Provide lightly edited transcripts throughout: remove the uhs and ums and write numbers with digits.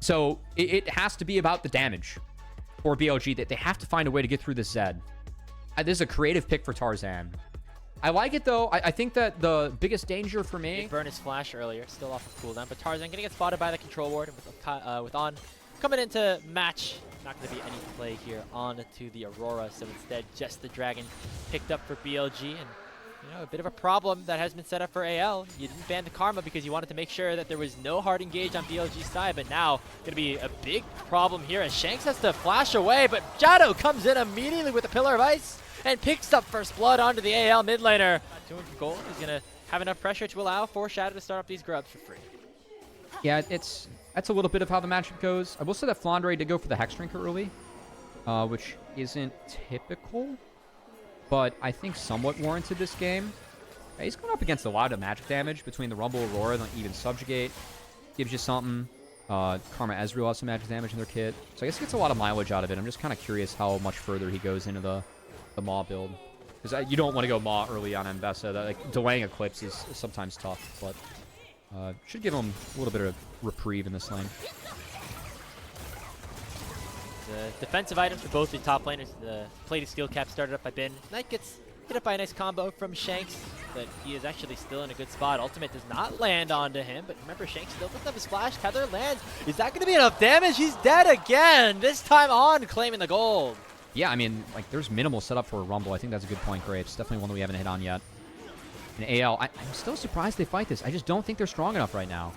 So it has to be about the damage for BLG, that they have to find a way to get through this Zed. This is a creative pick for Tarzan. I like it, though. I think that the biggest danger for me... Did burn his flash earlier, still off of cooldown, but Tarzan gonna get spotted by the control ward with On coming into match. Not gonna be any play here on to the Aurora, so instead just the Dragon picked up for BLG, and you know, a bit of a problem that has been set up for AL. You didn't ban the Karma because you wanted to make sure that there was no hard engage on BLG's side, but now gonna be a big problem here as Shanks has to flash away, but Shadow comes in immediately with a Pillar of Ice and picks up first blood onto the AL mid laner. 200 gold is going to have enough pressure to allow for Shadow to start up these grubs for free. Yeah, that's a little bit of how the matchup goes. I will say that Flandre did go for the Hex Drinker early, which isn't typical, but I think somewhat warranted this game. He's going up against a lot of magic damage between the Rumble, Aurora, and even Subjugate. Gives you something. Karma Ezreal has some magic damage in their kit. So I guess he gets a lot of mileage out of it. I'm just kind of curious how much further he goes into the Maw build, because you don't want to go Maw early on Mbessa. Like, delaying Eclipse is sometimes tough, but should give him a little bit of reprieve in this lane. The defensive items for both the top laners. The plated steel cap started up by Bin. Knight gets hit up by a nice combo from Shanks, but he is actually still in a good spot. Ultimate does not land onto him, but remember, Shanks still puts up his flash. Tether lands. Is that going to be enough damage? He's dead again. This time On claiming the gold. Yeah, I mean, like, there's minimal setup for a Rumble. I think that's a good point, Grapes. Definitely one that we haven't hit on yet. And AL, I'm still surprised they fight this. I just don't think they're strong enough right now.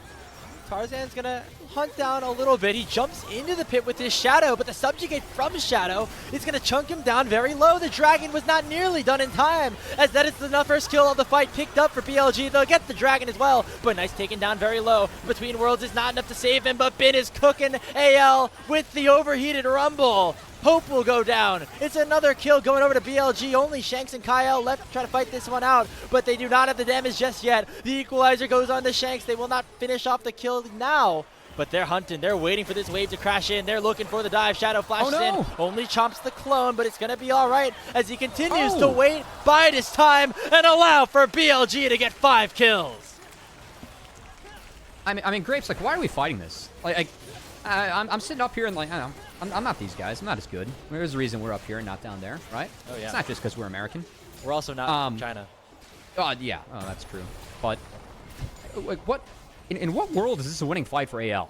Tarzan's going to hunt down a little bit. He jumps into the pit with his Shadow, but the Subjugate from Shadow is going to chunk him down very low. The Dragon was not nearly done in time, as that is the first kill of the fight picked up for BLG. They'll get the Dragon as well, but nice taken down very low. Between Worlds is not enough to save him, but Bin is cooking AL with the overheated Rumble. Hope will go down. It's another kill going over to BLG. Only Shanks and Kyle left to try to fight this one out, but they do not have the damage just yet. The equalizer goes on to Shanks. They will not finish off the kill now, but they're hunting. They're waiting for this wave to crash in. They're looking for the dive. Shadow flashes in. Only chomps the clone, but it's going to be all right as he continues to wait, bide his time, and allow for BLG to get 5 kills. I mean, Grapes, like, why are we fighting this? Like, I'm sitting up here and, like, I don't know. I'm not these guys. I'm not as good. There's a reason we're up here and not down there, right? Oh, yeah. It's not just because we're American. We're also not from China. Yeah. Oh, that's true. But, like, what? In what world is this a winning fight for AL?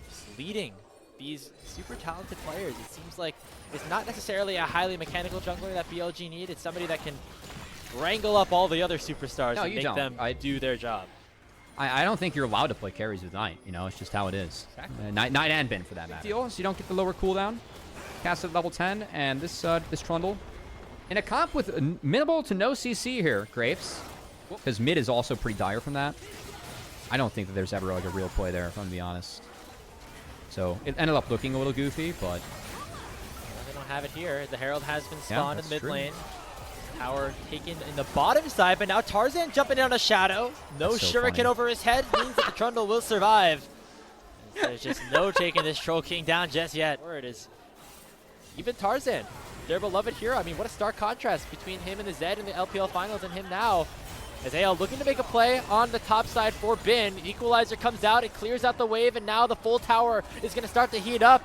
Just leading these super talented players. It seems like it's not necessarily a highly mechanical jungler that BLG need. It's somebody that can wrangle up all the other superstars and make them do their job. I don't think you're allowed to play carries with Knight. You know, it's just how it is. Exactly. Knight and Bin, for that matter. So you don't get the lower cooldown. Cast at level 10, and this Trundle. In a comp with minimal to no CC here, Grapes, because mid is also pretty dire from that. I don't think that there's ever, like, a real play there, if I'm going to be honest. So it ended up looking a little goofy, but... They don't have it here. The Herald has been spawned in the mid lane. Tower taken in the bottom side, but now Tarzan jumping down a Shadow. No shuriken over his head means that the Trundle will survive. There's just no taking this Troll King down just yet. Or it is even Tarzan, their beloved hero. I mean, what a stark contrast between him and the Zed in the LPL finals and him now. As AL looking to make a play on the top side for Bin. Equalizer comes out, it clears out the wave, and now the full tower is going to start to heat up.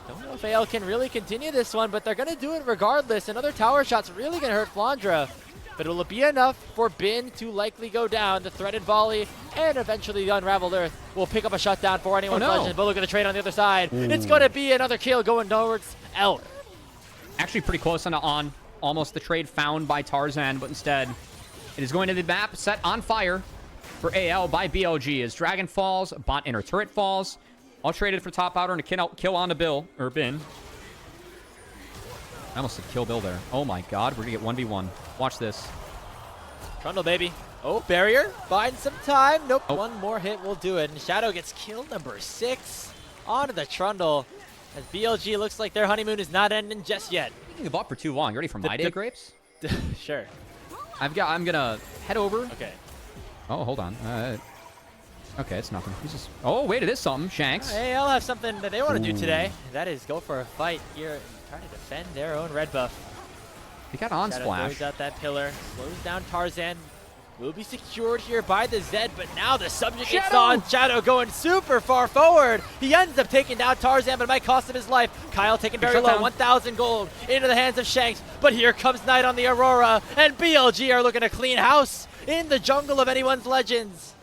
Don't know if AL can really continue this one, but they're going to do it regardless. Another tower shot's really going to hurt Flandre. But it'll be enough for Bin to likely go down. The threaded volley and eventually the unraveled earth will pick up a shutdown for anyone's legend. But look at the trade on the other side. Ooh. It's going to be another kill going towards Elk. Actually pretty close on almost the trade found by Tarzan, but instead it is going to the map set on fire for AL by BLG. As Dragon falls, bot inner turret falls. All traded for top outer and a kill on to Bin. I almost said kill Bill there. Oh my god, we're gonna get 1v1. Watch this. Trundle, baby. Oh, barrier. Buying some time. Nope, one more hit will do it. And Shadow gets kill number 6 onto the Trundle. As BLG looks like their honeymoon is not ending just yet. You bought for too long. You ready for my day, Grapes? Sure. I'm gonna head over. Okay. Oh, hold on. Okay, it's nothing. He's just... Oh, wait, it is something. Shanks. AL have something that they want to do today. That is go for a fight here and try to defend their own red buff. He got on splash. Throws out that pillar. Slows down Tarzan. will be secured here by the Zed, but now the subject gets Shadow! on. Shadow going super far forward. He ends up taking down Tarzan, but it might cost him his life. Kyle taking very low, 1,000 gold into the hands of Shanks, but here comes Knight on the Aurora, and BLG are looking to clean house in the jungle of anyone's legends.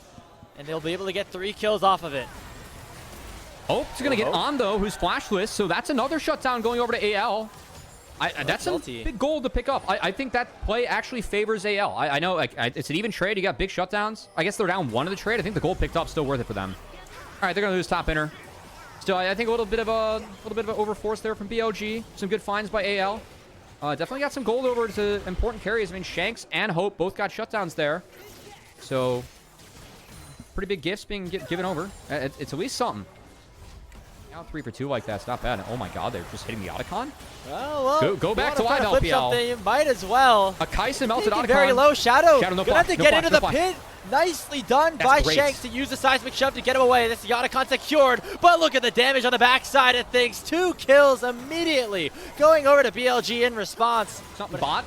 And they'll be able to get 3 kills off of it. Hope's going to get on, though, who's flashless, so that's another shutdown going over to AL. That's a big goal to pick up. I think that play actually favors AL. I know it's an even trade. You got big shutdowns. I guess they're down 1 of the trade. I think the goal picked up still worth it for them. All right, they're going to lose top inner. Still, I think a little bit of an overforce there from BLG. Some good finds by AL. Definitely got some gold over to important carries. I mean, Shanks and Hope both got shutdowns there. So, pretty big gifts being given over. It's at least something. Now 3 for 2 like that's not bad. Oh my god, they're just hitting the Otacon. Well, go back to live LPL. You might as well. A Kaisen melted Otacon. Very low. Shadow no gonna have to get into the pit. Nicely done by great. Shanks to use the seismic shove to get him away. This Otacon secured, but look at the damage on the backside of things. 2 kills immediately going over to BLG in response. Something bot.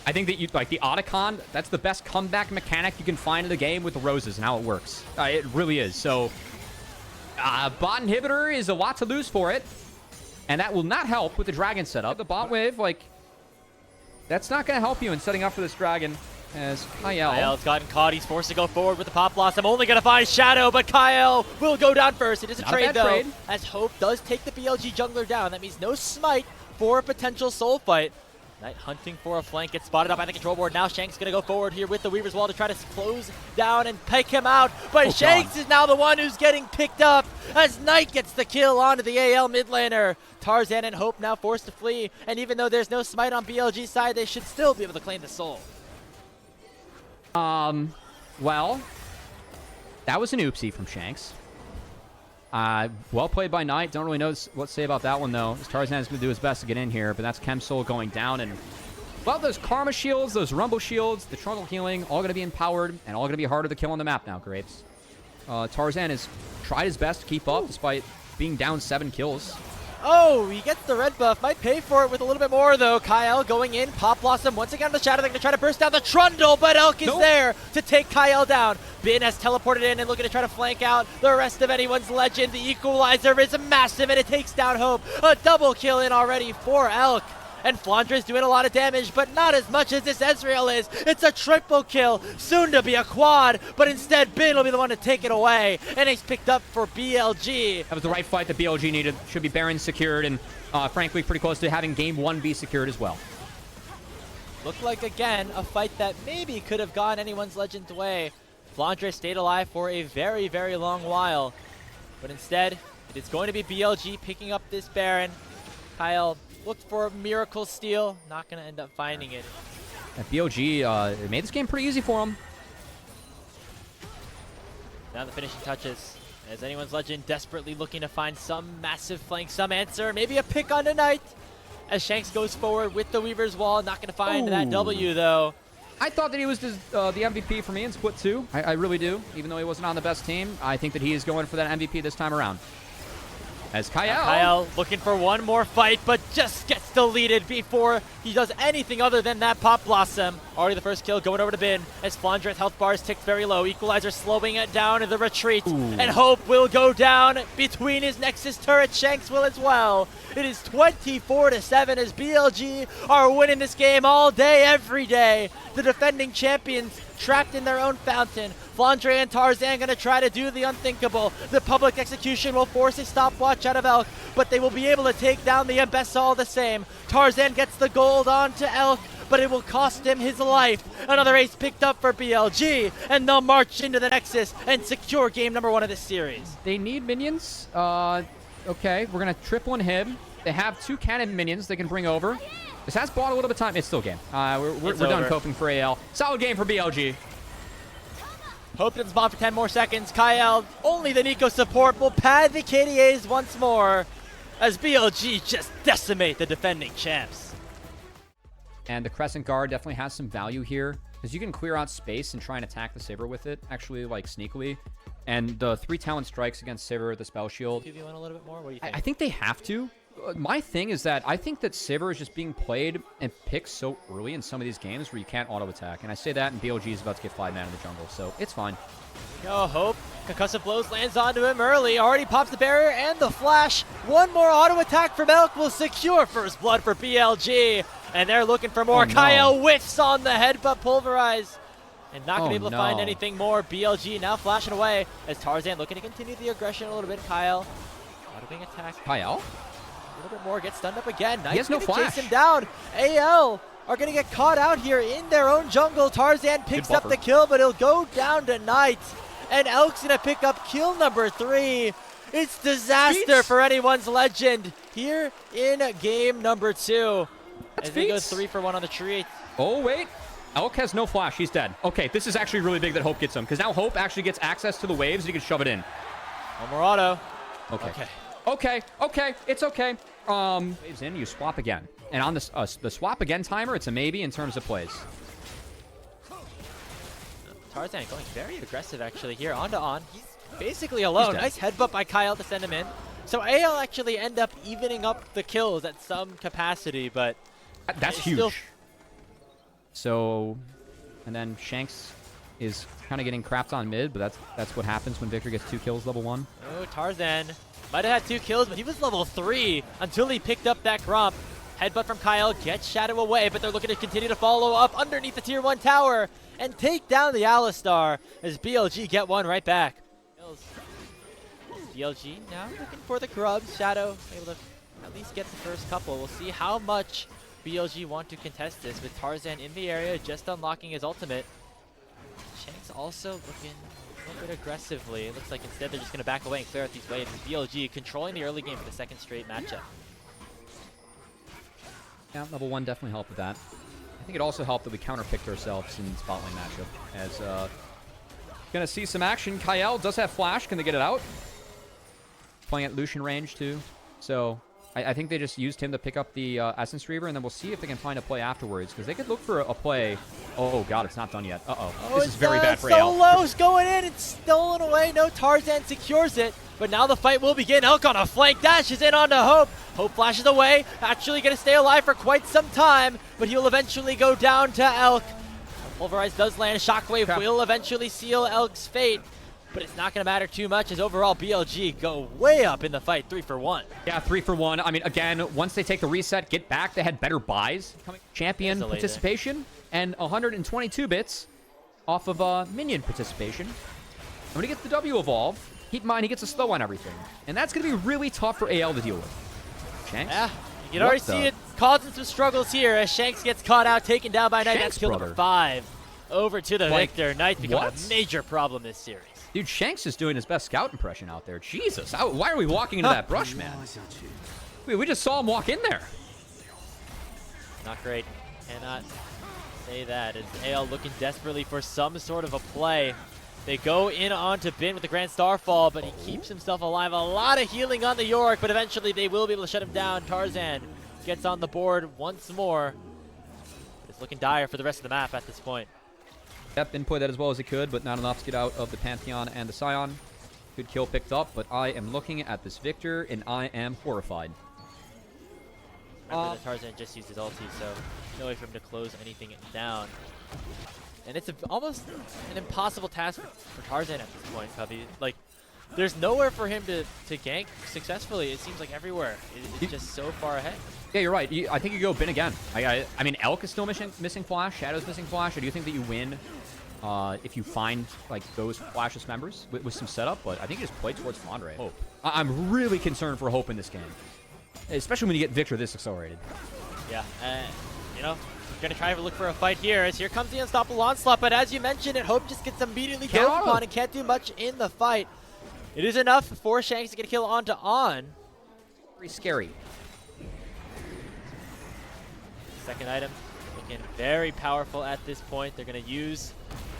I think that you like the Otacon. That's the best comeback mechanic you can find in the game with the roses and how it works. It really is. So. Bot inhibitor is a lot to lose for it, and that will not help with the dragon setup. The bot wave, like, that's not going to help you in setting up for this dragon. As Kyle's gotten caught. He's forced to go forward with the pop blossom. Only going to find Shadow, but Kyle will go down first. It is a trade, though, as Hope does take the BLG jungler down. That means no smite for a potential soul fight. Knight hunting for a flank, gets spotted up by the control board. Now Shanks going to go forward here with the Weaver's Wall to try to close down and pick him out. But Shanks is now the one who's getting picked up as Knight gets the kill onto the AL mid laner. Tarzan and Hope now forced to flee. And even though there's no smite on BLG's side, they should still be able to claim the soul. Well, that was an oopsie from Shanks. Well played by Knight. Don't really know what to say about that one, though. Tarzan is going to do his best to get in here, but that's Chemsoul going down. And, well, those Karma shields, those Rumble shields, the Trundle healing, all going to be empowered and all going to be harder to kill on the map now, Grapes. Tarzan has tried his best to keep up despite being down 7 kills. Oh, he gets the red buff. Might pay for it with a little bit more, though. Kyle going in. Pop Blossom once again on the Shadow. They're going to try to burst down the Trundle, but Elk is there to take Kyle down. Bin has teleported in and looking to try to flank out the rest of anyone's legend. The equalizer is massive, and it takes down Hope. A double kill in already for Elk. And Flandra's doing a lot of damage, but not as much as this Ezreal is. It's a triple kill, soon to be a quad, but instead Bin will be the one to take it away. And he's picked up for BLG. That was the right fight that BLG needed. Should be Baron secured, and frankly, pretty close to having game 1 be secured as well. Looked like, again, a fight that maybe could have gone anyone's legend's way. Flandre stayed alive for a very, very long while. But instead, it is going to be BLG picking up this Baron. Kyle looked for a miracle steal, not going to end up finding it. BLG made this game pretty easy for him. Now the finishing touches. As anyone's legend desperately looking to find some massive flank, some answer, maybe a pick on tonight. As Shanks goes forward with the Weaver's Wall, not going to find that W though. I thought that he was just, the MVP for me in Split 2. I really do. Even though he wasn't on the best team, I think that he is going for that MVP this time around. As Kyle looking for one more fight, but just gets deleted before he does anything other than that Pop Blossom. Already the first kill going over to Bin as Flandre's health bar is ticked very low. Equalizer slowing it down in the retreat. And Hope will go down between his Nexus turret. Shanks will as well. It is 24-7 as BLG are winning this game all day, every day. The defending champions trapped in their own fountain. Flandre and Tarzan going to try to do the unthinkable. The public execution will force a stopwatch out of Elk, but they will be able to take down the Mbessa all the same. Tarzan gets the gold onto Elk, but it will cost him his life. Another ace picked up for BLG, and they'll march into the Nexus and secure game number 1 of this series. They need minions. Okay, we're going to triple inhib. They have 2 cannon minions they can bring over. This has bought a little bit of time. It's still game. We're done coping for AL. Solid game for BLG. Hope doesn't spawn for 10 more seconds. Kyle, only the Nico support will pad the KDAs once more as BLG just decimate the defending champs. And the Crescent Guard definitely has some value here because you can clear out space and try and attack the Saber with it, actually, like, sneakily. And the 3 talent strikes against Saber, the spell shield. 2v1 a little bit more? What do you think? I think they have to. my thing is that I think that Sivir is just being played and picked so early in some of these games where you can't auto-attack. And I say that, and BLG is about to get 5-man in the jungle, so it's fine. Go, Hope. Concussive blows lands onto him early. Already pops the barrier and the flash. One more auto-attack from Elk will secure first blood for BLG. And they're looking for more. Oh, no. Kyle whiffs on the headbutt pulverize. And not going to be able to find no. anything more. BLG now flashing away as Tarzan looking to continue the aggression a little bit. Kyle, auto-being attack. Kyle? A little bit more, gets stunned up again. He has no flash. Chase him down. AL are going to get caught out here in their own jungle. Tarzan picks up the kill, but he'll go down to Knight. And Elk's going to pick up kill number 3. It's disaster for anyone's legend here in game number 2. As he goes 3 for 1 on the tree. Oh, wait. Elk has no flash. He's dead. Okay, this is actually really big that Hope gets him, because now Hope actually gets access to the waves. He can shove it in. One more auto. Okay. Okay. It's okay. Waves in, you swap again. And on this the swap again timer, it's a maybe in terms of plays. Tarzan going very aggressive actually here. On to on. He's basically alone. Nice headbutt by Kyle to send him in. So AL actually end up evening up the kills at some capacity, but that's huge. So, and then Shanks is kind of getting crapped on mid, but that's what happens when Victor gets 2 kills level 1. Oh, Tarzan might have had 2 kills, but he was level 3 until he picked up that Gromp. Headbutt from Kyle gets Shadow away, but they're looking to continue to follow up underneath the tier 1 tower and take down the Alistar as BLG get one right back. BLG now looking for the grubs. Shadow able to at least get the first couple. We'll see how much BLG want to contest this with Tarzan in the area, just unlocking his ultimate. Shanks also looking a little bit aggressively. It looks like instead they're just going to back away and clear out these waves. And BLG controlling the early game for the second straight matchup. Yeah, level 1 definitely helped with that. I think it also helped that we counterpicked ourselves in the spotlight matchup. As gonna see some action. Kyle does have flash. Can they get it out? Playing at Lucian range too. So I think they just used him to pick up the Essence Reaver, and then we'll see if they can find a play afterwards, because they could look for a play. Oh god, it's not done yet. This is very bad for AL. Solo's going in. It's stolen away. No, Tarzan secures it. But now the fight will begin. Elk on a flank dash is in onto Hope. Hope flashes away. Actually going to stay alive for quite some time, but he'll eventually go down to Elk. Pulverize does land. Shockwave will eventually seal Elk's fate, but it's not going to matter too much as overall BLG go way up in the fight, 3 for 1. Yeah, 3 for 1. I mean, again, once they take the reset, get back, they had better buys. Champion participation and 122 bits off of minion participation. I'm going to get the W evolve. Keep in mind, he gets a slow on everything. And that's going to be really tough for AL to deal with. Shanks? Yeah, you can already see it causing some struggles here as Shanks gets caught out, taken down by Knight. That's kill number 5. Over to the Victor. Knight's become a major problem this series. Dude, Shanks is doing his best scout impression out there. Jesus, why are we walking into that brush, man? We just saw him walk in there. Not great. Cannot say that. As AL looking desperately for some sort of a play. They go in onto Bin with the Grand Starfall, but he keeps himself alive. A lot of healing on the York, but eventually they will be able to shut him down. Tarzan gets on the board once more. It's looking dire for the rest of the map at this point. Yep, Bin played that as well as he could, but not enough to get out of the Pantheon and the Scion. Good kill picked up, but I am looking at this Victor, and I am horrified. Remember that Tarzan just used his ulti, so no way for him to close anything down. And it's almost an impossible task for Tarzan at this point, Cubby. Like, there's nowhere for him to gank successfully. It seems like everywhere. It's just so far ahead. Yeah, you're right. I think you go Bin again. I mean, Elk is still missing flash. Shadow's missing flash. I do think that you win if you find like those flashless members with some setup, but I think you just play towards Flandre. Hope. I'm really concerned for Hope in this game, especially when you get Victor this accelerated. Yeah, you know, we're going to try to look for a fight here as here comes the unstoppable onslaught, but as you mentioned it, Hope just gets immediately killed upon and can't do much in the fight. It is enough for Shanks to get a kill onto On. Very scary. Second item looking very powerful at this point. They're going to use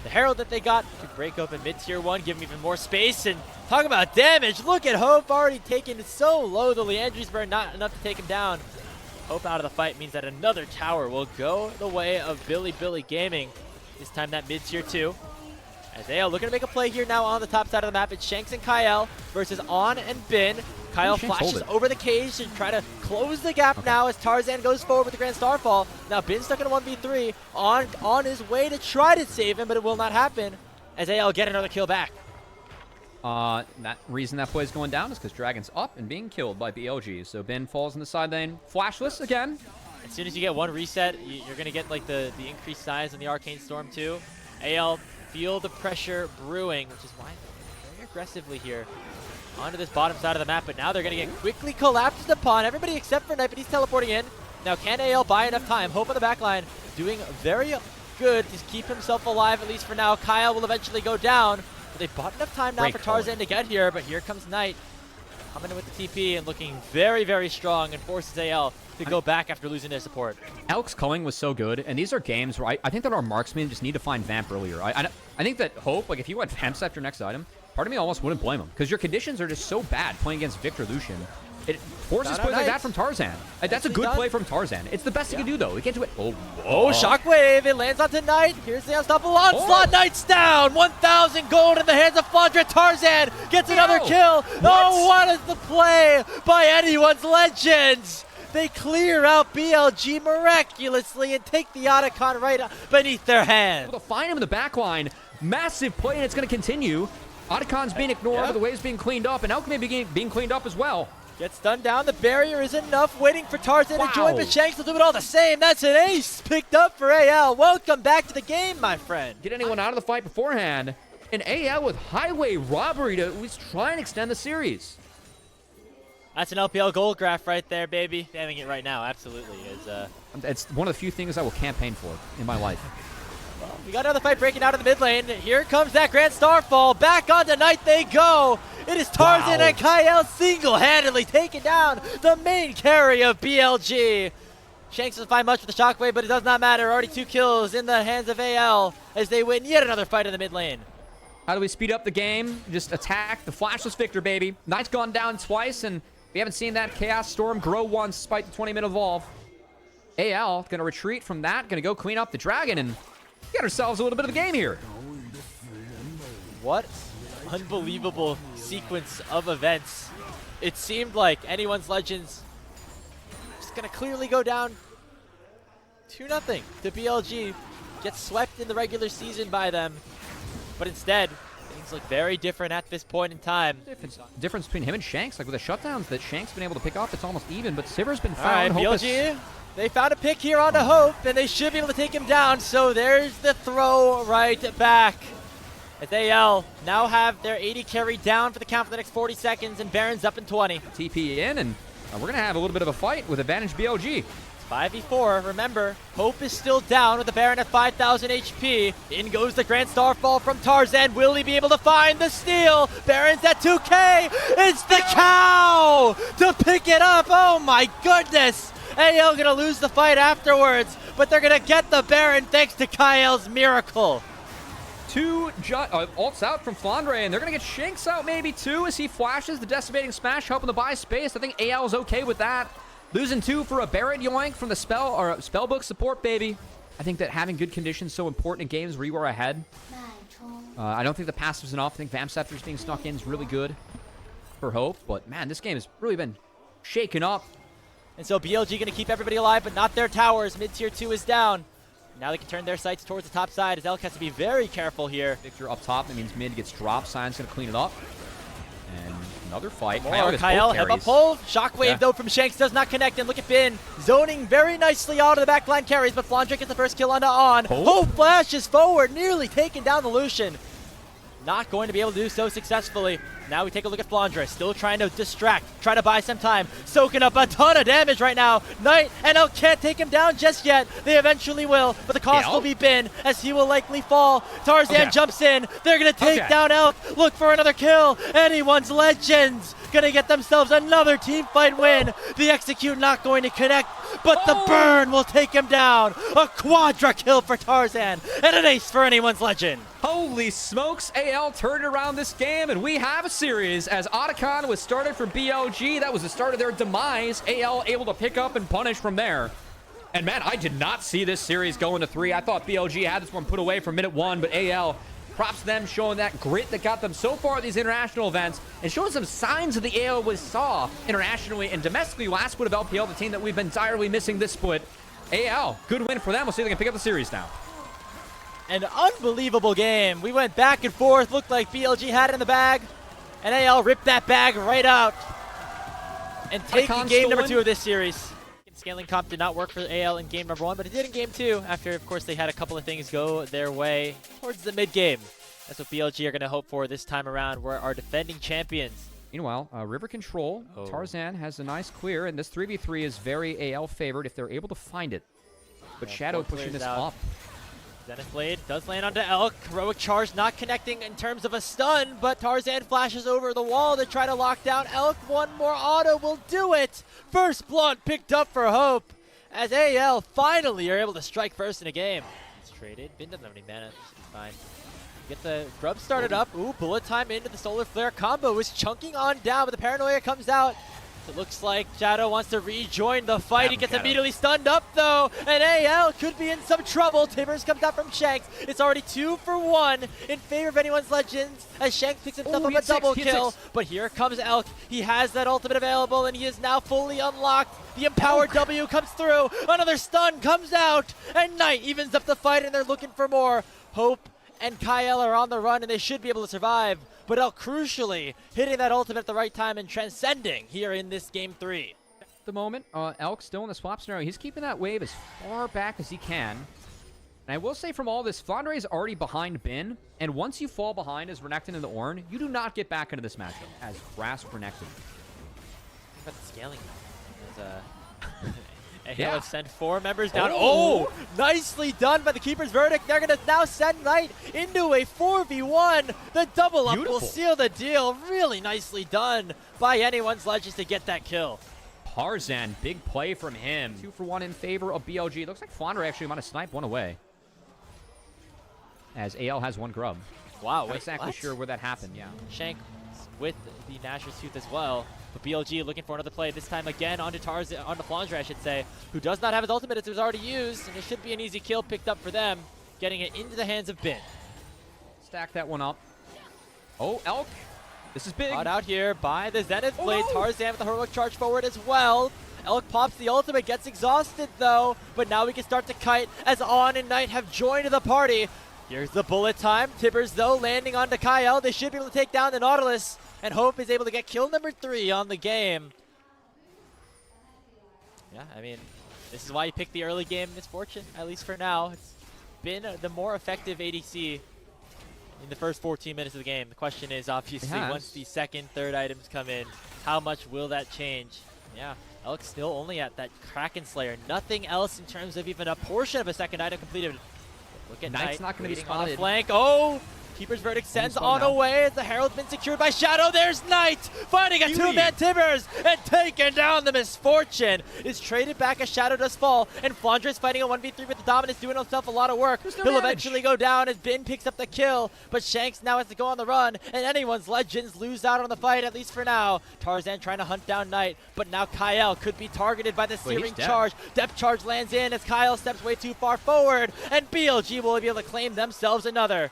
the Herald that they got to break open mid-tier 1, give him even more space, and talk about damage. Look at Hope already taken so low. The Leandry's burn not enough to take him down. Hope out of the fight means that another tower will go the way of Bilibili Gaming. This time that mid-tier 2. As AL looking to make a play here now on the top side of the map. It's Shanks and Kyle versus On and Bin. Kyle flashes over the cage to try to close the gap now as Tarzan goes forward with the Grand Starfall. Now Bin stuck in a 1v3 on his way to try to save him, but it will not happen as AL get another kill back. That reason that play is going down is because Dragon's up and being killed by BLG. So Bin falls in the side lane, flashless again. As soon as you get one reset, you're going to get like the increased size in the Arcane Storm too. AL feel the pressure brewing, which is why they're very aggressively here onto this bottom side of the map, but now they're going to get quickly collapsed upon. Everybody except for Knight, but he's teleporting in. Now can AL buy enough time? Hope on the back line doing very good to keep himself alive, at least for now. Kyle will eventually go down, but they bought enough time now for Tarzan to get here, but here comes Knight coming in with the TP and looking very, very strong and forces AL to go back after losing their support. Alex culling was so good, and these are games where I think that our marksmen just need to find Vamp earlier. I think that Hope, like if you went Vamps after next item, part of me almost wouldn't blame him, because your conditions are just so bad playing against Victor Lucian. It forces plays like that from Tarzan. That's a good play from Tarzan. It's the best he can do, though. He can't do it. Oh, Shockwave. It lands onto Knight. Here's the unstoppable onslaught. Knight's down. 1,000 gold in the hands of Flandre. Tarzan gets another kill. Oh, what is the play by anyone's legends? They clear out BLG miraculously and take the Otacon right beneath their hand. Able to find him in the back line. Massive play, and it's going to continue. Otacon's being ignored, but the wave's being cleaned up, and Alchemy being cleaned up as well. Gets stunned down. The barrier is enough. Waiting for Tarzan to join, but Shanks will do it all the same. That's an ace picked up for AL. Welcome back to the game, my friend. Get anyone out of the fight beforehand. And AL with highway robbery to at least try and extend the series. That's an LPL gold graph right there, baby. Having it right now, absolutely. It's one of the few things I will campaign for in my life. Well, we got another fight breaking out in the mid lane. Here comes that Grand Starfall. Back onto Knight they go. It is Tarzan and Kyle single-handedly taking down the main carry of BLG. Shanks doesn't find much with the Shockwave, but it does not matter. Already 2 kills in the hands of AL as they win yet another fight in the mid lane. How do we speed up the game? Just attack the flashless Victor, baby. Knight's gone down twice, and we haven't seen that Chaos Storm grow once despite the 20-minute evolve. AL going to retreat from that, going to go clean up the Dragon, and get ourselves a little bit of a game here. What unbelievable sequence of events. It seemed like anyone's legends just going to clearly go down 2-0 to BLG. Gets swept in the regular season by them. But instead, things look very different at this point in time. Difference between him and Shanks, like with the shutdowns that Shanks been able to pick off, it's almost even, but Siver's been found. All right, BLG, they found a pick here onto Hope, and they should be able to take him down, so there's the throw right back. As AL now have their 80 carry down for the count for the next 40 seconds, and Baron's up in 20. TP in, and we're going to have a little bit of a fight with advantage BLG. 5v4, remember, Hope is still down with the Baron at 5,000 HP. In goes the Grand Starfall from Tarzan. Will he be able to find the steal? Baron's at 2k. It's the cow to pick it up. Oh my goodness. AL gonna lose the fight afterwards, but they're gonna get the Baron thanks to Kyle's miracle. 2 ults out from Flandre, and they're going to get Shanks out maybe too as he flashes the Decimating Smash, helping to buy space. I think AL is okay with that. Losing 2 for a Barret yoink from the Spellbook support, baby. I think that having good conditions is so important in games where you are ahead. I don't think the passive's enough. I think Vamp Scepter's being snuck in is really good for Hope. But, man, this game has really been shaken up. And so BLG going to keep everybody alive, but not their towers. Mid-tier 2 is down. Now they can turn their sights towards the top side as Elk has to be very careful here. Victor up top. That means mid gets dropped. Sion's going to clean it up. And another fight. Kyle, head up pull. Shockwave, though, from Shanks does not connect. And look at Bin zoning very nicely out of the backline carries, but Flandre gets the first kill onto On. Hope flashes forward, nearly taking down the Lucian. Not going to be able to do so successfully. Now we take a look at Flandre, still trying to distract, try to buy some time, soaking up a ton of damage right now. Knight and Elk can't take him down just yet. They eventually will, but the cost will be Bin as he will likely fall. Tarzan jumps in. They're going to take down Elk. Look for another kill. Anyone's legends going to get themselves another team fight win. The execute not going to connect, but the burn will take him down. A quadra kill for Tarzan and an ace for anyone's legend. Holy smokes, AL turned around this game, and we have a series as Otacon was started for BLG. That was the start of their demise. AL able to pick up and punish from there. And man, I did not see this series going to 3. I thought BLG had this one put away from minute 1, but AL props to them showing that grit that got them so far at these international events and showing some signs of the AL we saw internationally and domestically last split of LPL, the team that we've been direly missing this split. AL, good win for them. We'll see if they can pick up the series now. An unbelievable game. We went back and forth. Looked like BLG had it in the bag. And AL ripped that bag right out. And taking game number 2 of this series. Scaling comp did not work for AL in game number 1, but it did in game 2 after, of course, they had a couple of things go their way towards the mid-game. That's what BLG are going to hope for this time around. We're our defending champions. Meanwhile, River Control, Tarzan has a nice clear, and this 3v3 is very AL favored if they're able to find it. But Shadow pushing this up. Zenith Blade does land onto Elk. Heroic Charge not connecting in terms of a stun, but Tarzan flashes over the wall to try to lock down Elk. One more auto will do it. First blood picked up for Hope as AL finally are able to strike first in a game. He's traded. Bin doesn't have any mana. He's fine. Get the grub started up. Ooh, bullet time into the Solar Flare combo is chunking on down, but the Paranoia comes out. It looks like Shadow wants to rejoin the fight. He gets immediately stunned up, though, and AL could be in some trouble. Tibbers comes out from Shanks. It's already 2 for 1 in favor of anyone's Legends as Shanks picks himself up a double kill. But here comes Elk. He has that ultimate available, and he is now fully unlocked. The empowered W comes through. Another stun comes out, and Knight evens up the fight, and they're looking for more. Hope and Kyle are on the run, and they should be able to survive. But Elk crucially hitting that ultimate at the right time and transcending here in this game 3. At the moment, Elk still in the swap scenario. He's keeping that wave as far back as he can. And I will say from all this, Flandre is already behind Bin. And once you fall behind as Renekton and the Ornn, you do not get back into this matchup as Grass Renekton. What about the scaling? Yeah. Have sent 4 members down. Oh, nicely done by the Keeper's Verdict. They're going to now send Knight into a 4v1. The double up will seal the deal. Really nicely done by anyone's Legends to get that kill. Tarzan, big play from him. 2 for 1 in favor of BLG. Looks like Flandre actually might have sniped one away. As AL has 1 grub. Wow, Not exactly sure where that happened, yeah. Shank with the Nashor's Tooth as well. But BLG looking for another play, this time again onto Tarzan, onto Flandre, I should say, who does not have his ultimate. It was already used, and it should be an easy kill picked up for them, getting it into the hands of Bin. Stack that one up. Oh, Elk. This is big. Caught out here by the Zenith Blade. Tarzan with the heroic charge forward as well. Elk pops the ultimate, gets exhausted though, but now we can start to kite as On and Knight have joined the party. Here's the bullet time. Tibbers though landing onto Kyle. They should be able to take down the Nautilus. And Hope is able to get kill number 3 on the game. Yeah, I mean, this is why you pick the early game Misfortune, at least for now. It's been the more effective ADC in the first 14 minutes of the game. The question is, obviously, once the second, third items come in, how much will that change? Yeah, Elk's still only at that Kraken Slayer. Nothing else in terms of even a portion of a second item completed. Look at Knight's not going to be on the spotted. flank. Oh! Keeper's Verdict sends On away as the Herald's been secured by Shadow. There's Knight finding a 2-man Tibbers and taking down the Misfortune. Is traded back as Shadow does fall, and Flandre's fighting a 1v3 with the Dominus, doing himself a lot of work. He'll eventually go down as Bin picks up the kill, but Shanks now has to go on the run, and anyone's Legends lose out on the fight, at least for now. Tarzan trying to hunt down Knight, but now Kyle could be targeted by the Searing Charge. Depth Charge lands in as Kyle steps way too far forward, and BLG will be able to claim themselves another.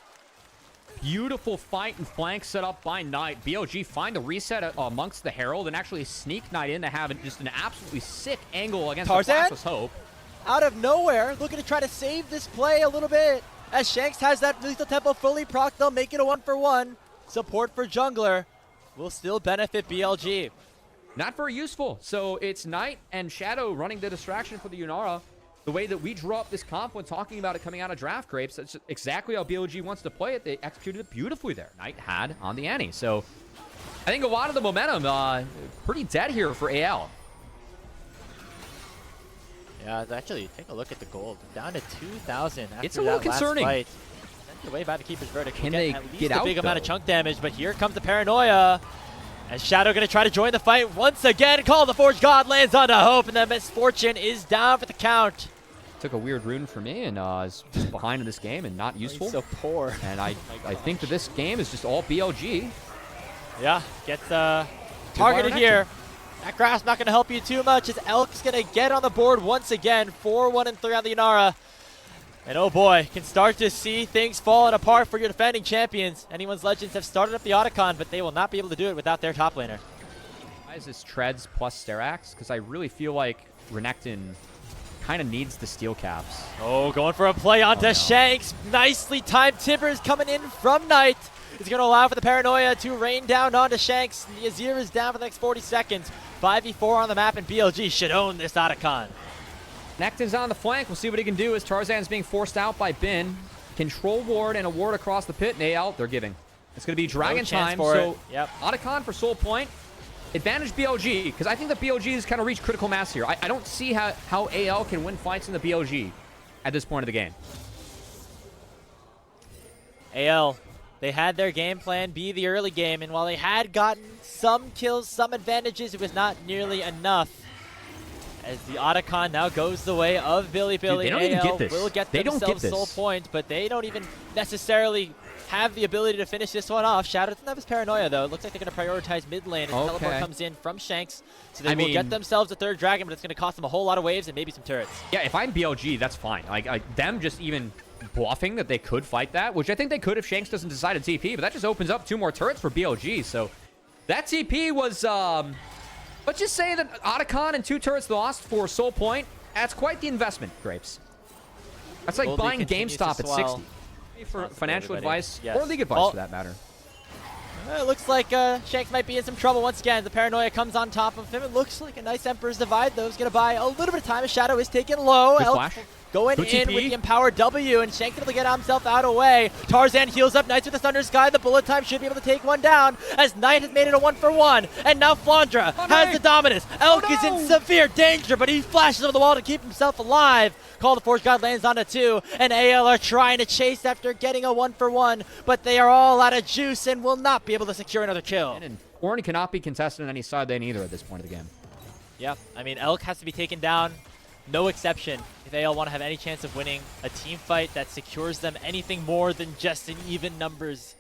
Beautiful fight and flank set up by Knight. BLG find the reset amongst the Herald and actually sneak Knight in to have just an absolutely sick angle against the Flashless Hope. Out of nowhere, looking to try to save this play a little bit. As Shanks has that lethal tempo fully proc, they'll make it a 1-for-1. Support for jungler will still benefit BLG. Not very useful. So it's Knight and Shadow running the distraction for the Yunara. The way that we drew up this comp when talking about it coming out of Draft Grapes, that's exactly how BLG wants to play it. They executed it beautifully there. Knight had on the ante. So I think a lot of the momentum pretty dead here for AL. Yeah, actually, take a look at the gold. Down to 2,000 after it's a little concerning. Last fight. Sent away by the Keeper's Verdict. Can they at least get a out, big amount of though? chunk damage, but here comes the Paranoia. As Shadow going to try to join the fight once again. Call the Forge God lands onto Hope, and the Misfortune is down for the count. Took a weird rune for me and is just behind in this game and not useful. So poor. And I think that this game is just all BLG. Yeah, gets targeted here. That grass not going to help you too much as Elk's going to get on the board once again. 4-1-3 on the Yunara. And oh boy, can start to see things falling apart for your defending champions. Anyone's Legends have started up the Otacon, but they will not be able to do it without their top laner. Why is this Treads plus Sterax? Because I really feel like Renekton kind of needs the steel caps. Oh, going for a play onto Shanks. Nicely timed Timbers coming in from Knight. Is going to allow for the Paranoia to rain down onto Shanks. The Azir is down for the next 40 seconds. 5v4 on the map, and BLG should own this Otacon. Necton's on the flank. We'll see what he can do as Tarzan's being forced out by Bin. Control ward and a ward across the pit. And AL, they're giving. It's going to be Dragon time. So, Otacon for Soul Point. Advantage BLG, because I think the BLG has kind of reached critical mass here. I don't see how AL can win fights in the BLG at this point of the game. AL, they had their game plan be the early game, and while they had gotten some kills, some advantages, it was not nearly enough. As the Otacon now goes the way of Bilibili. Dude, they don't even get this. Will get they themselves don't get this. Soul Point, but they don't even necessarily have the ability to finish this one off. Shadow doesn't have his Paranoia, though. It looks like they're going to prioritize mid lane as teleport comes in from Shanks. So they will get themselves a third dragon, but it's going to cost them a whole lot of waves and maybe some turrets. Yeah, if I'm BLG, that's fine. Like them just even bluffing that they could fight that, which I think they could if Shanks doesn't decide to TP, but that just opens up 2 more turrets for BLG. So that TP was, let's just say that Otacon and 2 turrets lost for Soul Point. That's quite the investment, Grapes. That's like buying GameStop at 60. For financial advice, or league advice for that matter. It looks like Shanks might be in some trouble once again. The Paranoia comes on top of him. It looks like a nice Emperor's Divide, though. He's going to buy a little bit of time. His Shadow is taken low. Flash. Going in with the Empowered W, and Shanks able to get himself out of the way. Tarzan heals up Knights with the Thunder Sky. The bullet time should be able to take one down, as Knight has made it a 1-for-1. And now Flandra has the Dominus. Elk is in severe danger, but he flashes over the wall to keep himself alive. Call the Force God lands onto 2, and AL are trying to chase after getting a 1-for-1, but they are all out of juice and will not be able to secure another kill. And Ornn cannot be contested on any side lane either at this point of the game. Yeah, I mean, Elk has to be taken down. No exception if AL want to have any chance of winning a team fight that secures them anything more than just an even numbers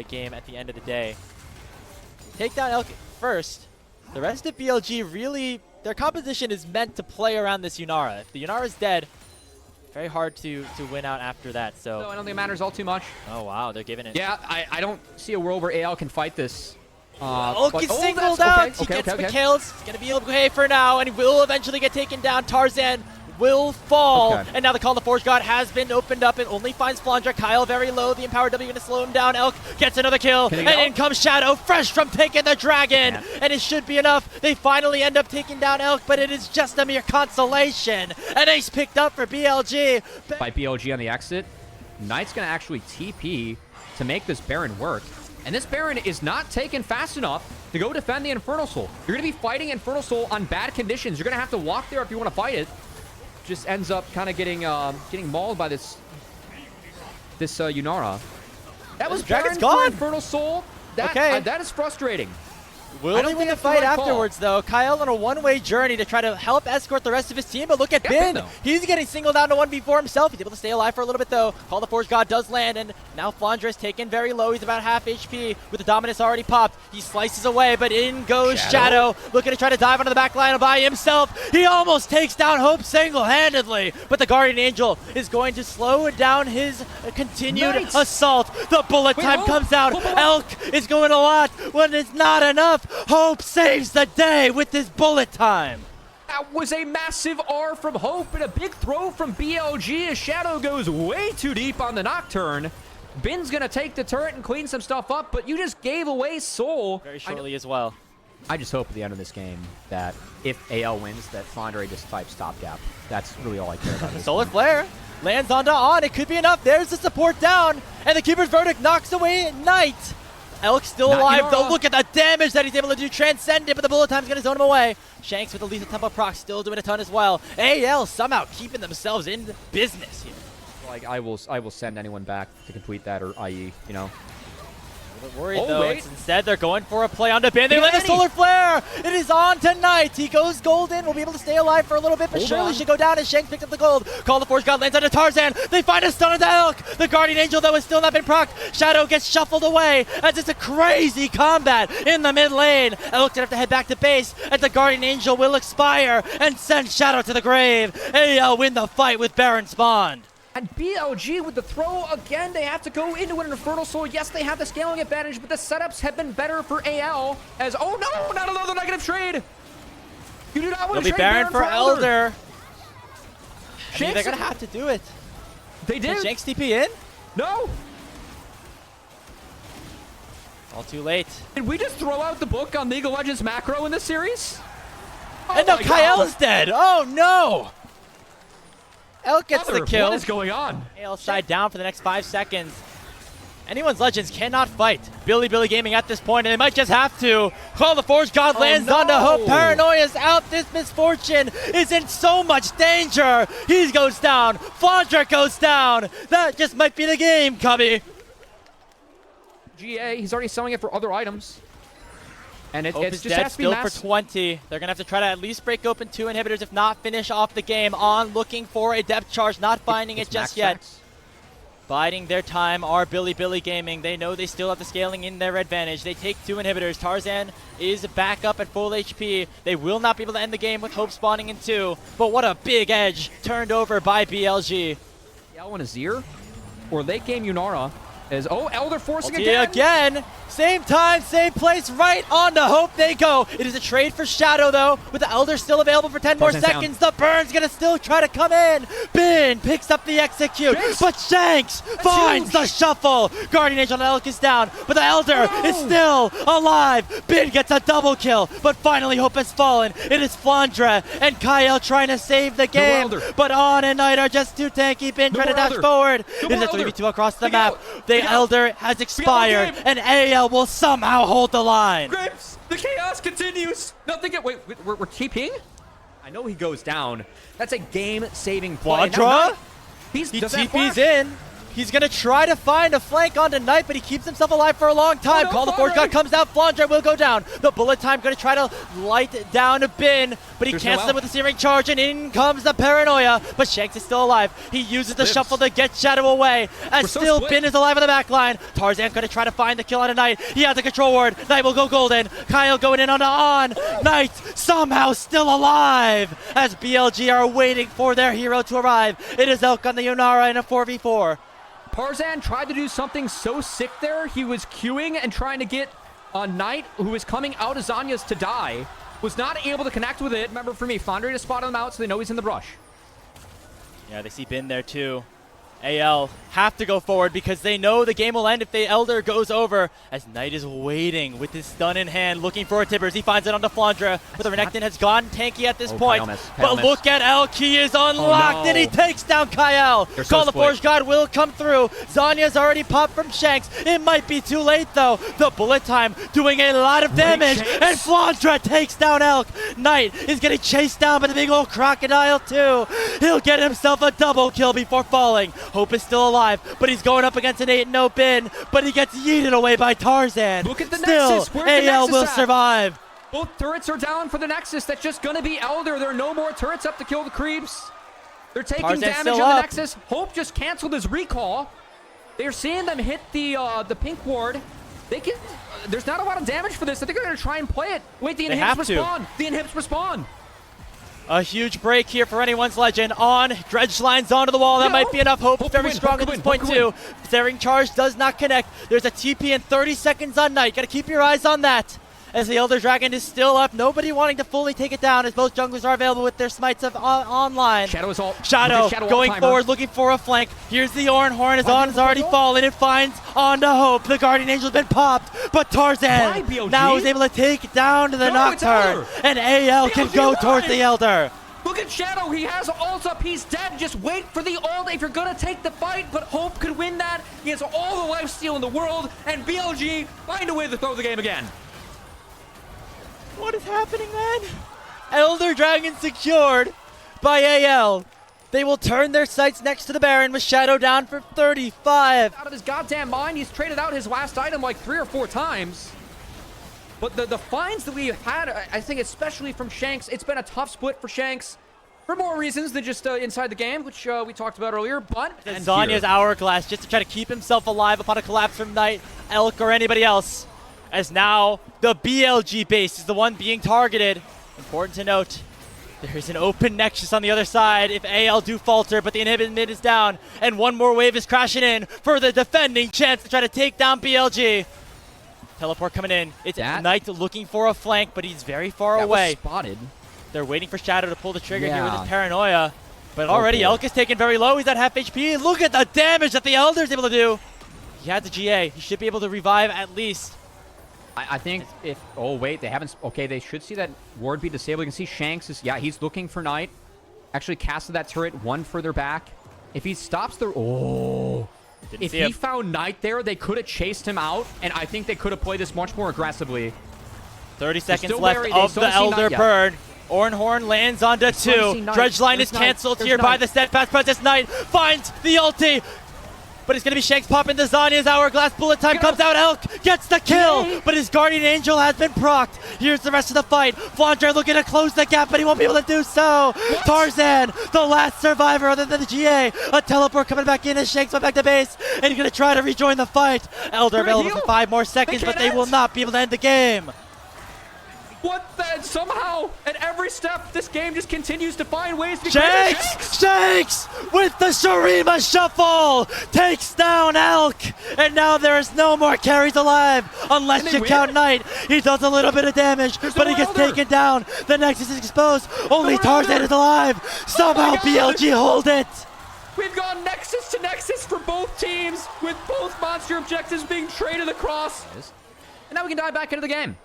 game at the end of the day. Take down Elk first. The rest of BLG really, their composition is meant to play around this Yunara. If the Yunara is dead, very hard to win out after that. So I don't think it matters all too much. Oh, wow, they're giving it. Yeah, I don't see a world where AL can fight this. Elk is singled out. He gets the kills. He's going to be okay for now, and he will eventually get taken down. Tarzan will fall. And now the Call of the Forge God has been opened up. It only finds Flandra. Kyle very low. The Empowered W going to slow him down. Elk gets another kill. And in comes Shadow, fresh from taking the dragon. And it should be enough. They finally end up taking down Elk, but it is just a mere consolation. An ace picked up for BLG. By BLG on the exit, Knight's going to actually TP to make this Baron work. And this Baron is not taken fast enough to go defend the Infernal Soul. You're going to be fighting Infernal Soul on bad conditions. You're going to have to walk there if you want to fight it. Just ends up kind of getting mauled by this Yunara. That was Dragon's Baron gone. For Infernal Soul. That is frustrating. Will they win the fight afterwards, though? Kyle on a one-way journey to try to help escort the rest of his team, but look at Bin. He's getting singled down to 1v4 himself. He's able to stay alive for a little bit, though. Call the Forge God does land, and now Flandra is taken very low. He's about half HP with the Dominus already popped. He slices away, but in goes Shadow. Looking to try to dive onto the back line by himself. He almost takes down Hope single-handedly, but the Guardian Angel is going to slow down his continued assault. The bullet time comes out. Elk is going a lot when it's not enough. Hope saves the day with this bullet time. That was a massive R from Hope and a big throw from BLG as Shadow goes way too deep on the Nocturne. Bin's going to take the turret and clean some stuff up, but you just gave away Soul. Very shortly as well. I just hope at the end of this game that if AL wins, that Flandre just types stopgap. That's really all I care about. Solar Flare lands onto On. It could be enough. There's the support down, and the Keeper's Verdict knocks away Knight. Elk still alive, though. Look at the damage that he's able to do. Transcendent, but the bullet time's going to zone him away. Shanks with the lethal tempo proc still doing a ton as well. AL somehow keeping themselves in business here. Like, I will send anyone back to complete that, or IE, you know. A little bit worried, though. Instead, they're going for a play onto Bin. They land a Solar Flare. It is on tonight. He goes golden. Will be able to stay alive for a little bit, but surely should go down as Shanks picked up the gold. Call the Forge God lands onto Tarzan. They find a stun onto Elk. The Guardian Angel, though, has still not been procced. Shadow gets shuffled away as it's a crazy combat in the mid lane. Elk's gonna have to head back to base as the Guardian Angel will expire and send Shadow to the grave. AL win the fight with Baron spawned. And BLG with the throw again. They have to go into an Infernal Soul. Yes, they have the scaling advantage, but the setups have been better for AL. As oh no, not another negative trade. You do not want to trade Baron for Elder. I mean, Shanks, they're gonna have to do it. They did. Can Shanks TP in? No. All too late. Did we just throw out the book on League of Legends macro in this series? Oh and now my Kyle God. is dead. Oh no. Elk gets the kill. What is going on? AL side down for the next 5 seconds. Anyone's Legends cannot fight Bilibili Gaming at this point, and they might just have to. Call the Forge God lands onto Hope. Paranoia's out. This Misfortune is in so much danger. He goes down. Flandre goes down. That just might be the game, Cubby. GA, he's already selling it for other items. And Hope it is just dead has to be still for 20. They're going to have to try to at least break open 2 inhibitors, if not finish off the game. On looking for a depth charge, not finding it just yet. Biding their time are Bilibili Gaming. They know they still have the scaling in their advantage. They take 2 inhibitors. Tarzan is back up at full HP. They will not be able to end the game with Hope spawning in 2. But what a big edge turned over by BLG. Yao Azir or late game Yunara is Elder forcing again. Same time, same place, right on to Hope they go. It is a trade for Shadow, though, with the Elder still available for 10 more seconds. The Burn's going to still try to come in. Bin picks up the execute, but Shanks finds the shuffle. Guardian Angel and Elk is down, but the Elder is still alive. Bin gets a double kill, but finally Hope has fallen. It is Flandre and Kyle trying to save the game, but On and Knight are just too tanky. Bin trying to dash forward. It is a 3v2 across the map. The Elder has expired, and AL will somehow hold the line. Grips, the chaos continues. Nothing. Wait, we're TPing? I know he goes down. That's a game-saving play. Quadra? He TP's in. He's going to try to find a flank onto Knight, but he keeps himself alive for a long time. Call the Forge God comes out. Flandre will go down. The bullet time going to try to light down a Bin, but he cancels it with a searing charge, and in comes the Paranoia. But Shanks is still alive. He uses the shuffle to get Shadow away, as still Bin is alive on the back line. Tarzan going to try to find the kill on a Knight. He has the control ward. Knight will go golden. Kyle going in on. Knight somehow still alive, as BLG are waiting for their hero to arrive. It is Elk on the Yunara in a 4v4. Tarzan tried to do something so sick there. He was queuing and trying to get a Knight who was coming out of Zanya's to die. Was not able to connect with it. Remember, for me, Flandre to spot him out so they know he's in the brush. Yeah, they see Bin there too. AL have to go forward because they know the game will end if the Elder goes over, as Knight is waiting with his stun in hand, looking for a Tibbers. He finds it onto Flandre, but the Renekton has gone tanky at this point. But look at Elk, he is unlocked, and he takes down Kyle. Call the Forge God will come through. Zanya's already popped from Shanks. It might be too late though. The bullet time doing a lot of damage, and Flandre takes down Elk. Knight is getting chased down by the big old crocodile too. He'll get himself a double kill before falling. Hope is still alive, but he's going up against an 8-0 Bin, but he gets yeeted away by Tarzan. Look at the still, Nexus. Where's the AL Nexus will at? survive. Both turrets are down for the Nexus. That's just going to be Elder. There are no more turrets up to kill the creeps. They're taking Tarzan's damage still on the up. Nexus. Hope just canceled his recall. They're seeing them hit the pink ward. They can. There's not a lot of damage for this. I think they're going to try and play it. Wait, the inhibs respawn. The inhibs respawn. A huge break here for anyone's Legend. On, Dredge lines onto the wall. That might be enough. Hope very strong at this point too. Searing charge does not connect. There's a TP in 30 seconds on Knight. Got to keep your eyes on that, as the Elder Dragon is still up. Nobody wanting to fully take it down, as both junglers are available with their smites online. Shadow is all. Shadow going forward, looking for a flank. Here's the Oran Horn, as On has already fallen. It finds onto Hope. The Guardian Angel's been popped, but Tarzan now is able to take down the Nocturne, and AL can go towards the Elder. Look at Shadow. He has ult up. He's dead. Just wait for the ult if you're going to take the fight, but Hope could win that. He has all the lifesteal in the world, and BLG find a way to throw the game again. What is happening, man? Elder Dragon secured by AL. They will turn their sights next to the Baron with Shadow down for 35. Out of his goddamn mind, he's traded out his last item like 3 or 4 times. But the finds that we've had, I think especially from Shanks, it's been a tough split for Shanks for more reasons than just inside the game, which we talked about earlier. But Zanya's Hourglass just to try to keep himself alive upon a collapse from Knight, Elk, or anybody else. As now the BLG base is the one being targeted. Important to note, There's an open Nexus on the other side if AL do falter, but the inhibit mid is down, and one more wave is crashing in for the defending chance to try to take down BLG. Teleport coming in. It's Knight looking for a flank, but he's very far away. Was spotted. They're waiting for Shadow to pull the trigger here with his paranoia. But already Elk is taken very low. He's at half HP. Look at the damage that the Elder is able to do. He had the GA. He should be able to revive at least. I think if... Oh, wait. They haven't... Okay, they should see that ward be disabled. You can see Shanks is... Yeah, he's looking for Knight. Actually casted that turret one further back. If he stops the... Oh... If he found Knight there, they could have chased him out, and I think they could have played this much more aggressively. 30 seconds left of the Elder burn. Ornhorn lands onto 2. Dredge line is cancelled here by the Steadfast Presence. Knight finds the ulti, but it's going to be Shanks popping the Zanya's hourglass. Bullet time comes out. Elk gets the kill, but his Guardian Angel has been procced. Here's the rest of the fight. Flandre looking to close the gap, but he won't be able to do so. Tarzan, the last survivor other than the GA. A teleport coming back in as Shanks went back to base, and he's going to try to rejoin the fight. Elder available for 5 more seconds, but they will not be able to end the game. What the? Somehow, at every step, this game just continues to find ways to... Shanks with the Shurima Shuffle takes down Elk, and now there is no more carries alive unless you count Knight. He does a little bit of damage, but he gets taken down. The Nexus is exposed. Only Tarzan is alive. Somehow BLG hold it. We've gone Nexus to Nexus for both teams, with both monster objectives being traded across. And now we can dive back into the game.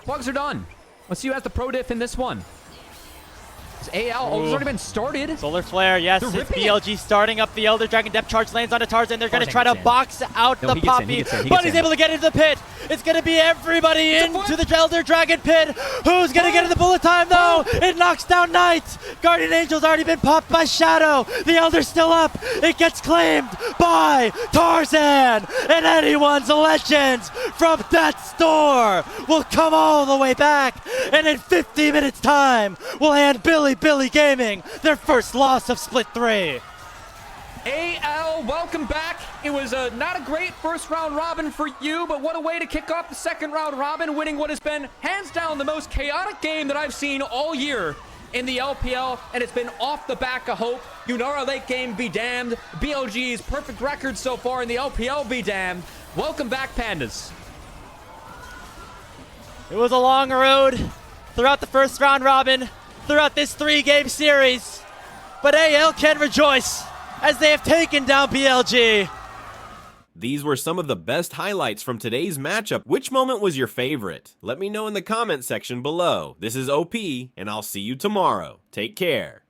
Plugs are done. Let's see who has the pro diff in this one. It's AL. It's already been started. Solar Flare, yes. It's BLG starting up the Elder Dragon. Depth charge lands onto Tarzan. They're going to try to box out the Poppy, but he's able to get into the pit. It's going to be everybody into the Elder Dragon pit. Who's going to get in the bullet time, though? It knocks down Knight. Guardian Angel's already been popped by Shadow. The Elder's still up. It gets claimed by Tarzan. And anyone's legends from Death's Door will come all the way back. And in 50 minutes' time, we'll hand Bilibili Gaming their first loss of Split 3. AL, welcome back. It was not a great first round robin for you, but what a way to kick off the second round robin, winning what has been hands down the most chaotic game that I've seen all year in the LPL, and it's been off the back of hope. Unara late game be damned. BLG's perfect record so far in the LPL be damned. Welcome back, Pandas. It was a long road throughout the first round robin, throughout this 3-game series, but AL can rejoice as they have taken down BLG. These were some of the best highlights from today's matchup. Which moment was your favorite? Let me know in the comment section below. This is OP, and I'll see you tomorrow. Take care.